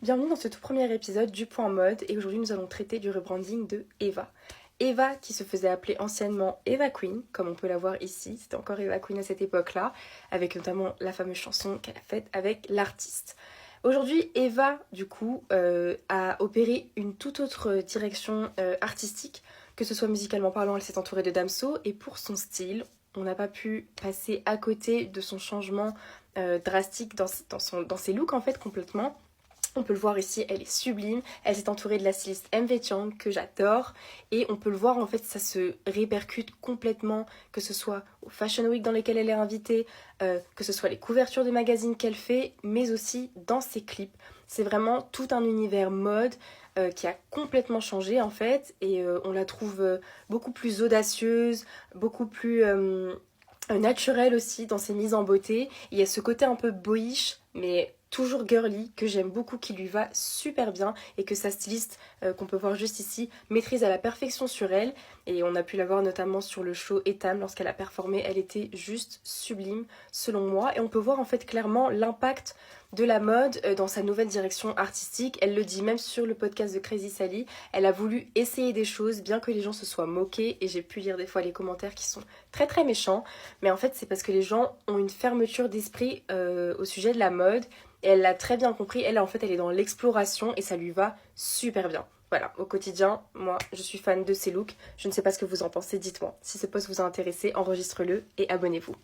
Bienvenue dans ce tout premier épisode du Point Mode et aujourd'hui nous allons traiter du rebranding de Eva. Eva qui se faisait appeler anciennement Eva Queen, comme on peut la voir ici, c'était encore Eva Queen à cette époque-là, avec notamment la fameuse chanson qu'elle a faite avec l'artiste. Aujourd'hui, Eva, du coup, a opéré une toute autre direction artistique, que ce soit musicalement parlant, elle s'est entourée de Damso, et pour son style, on n'a pas pu passer à côté de son changement drastique dans ses looks en fait complètement. On peut le voir ici, elle est sublime, elle s'est entourée de la styliste MV Chang que j'adore et on peut le voir en fait ça se répercute complètement que ce soit aux Fashion Week dans lesquelles elle est invitée, que ce soit les couvertures de magazines qu'elle fait mais aussi dans ses clips. C'est vraiment tout un univers mode qui a complètement changé en fait et on la trouve beaucoup plus audacieuse, beaucoup plus naturelle aussi dans ses mises en beauté. Il y a ce côté un peu boyish mais toujours girly, que j'aime beaucoup, qui lui va super bien et que sa styliste, qu'on peut voir juste ici, maîtrise à la perfection sur elle. Et on a pu la voir notamment sur le show Etam lorsqu'elle a performé, elle était juste sublime selon moi. Et on peut voir en fait clairement l'impact de la mode dans sa nouvelle direction artistique. Elle le dit même sur le podcast de Crazy Sally, elle a voulu essayer des choses bien que les gens se soient moqués et j'ai pu lire des fois les commentaires qui sont très très méchants. Mais en fait c'est parce que les gens ont une fermeture d'esprit au sujet de la mode. Et elle l'a très bien compris, elle en fait elle est dans l'exploration et ça lui va super bien. Voilà, au quotidien, moi je suis fan de ses looks, je ne sais pas ce que vous en pensez, dites-moi. Si ce post vous a intéressé, enregistre-le et abonnez-vous.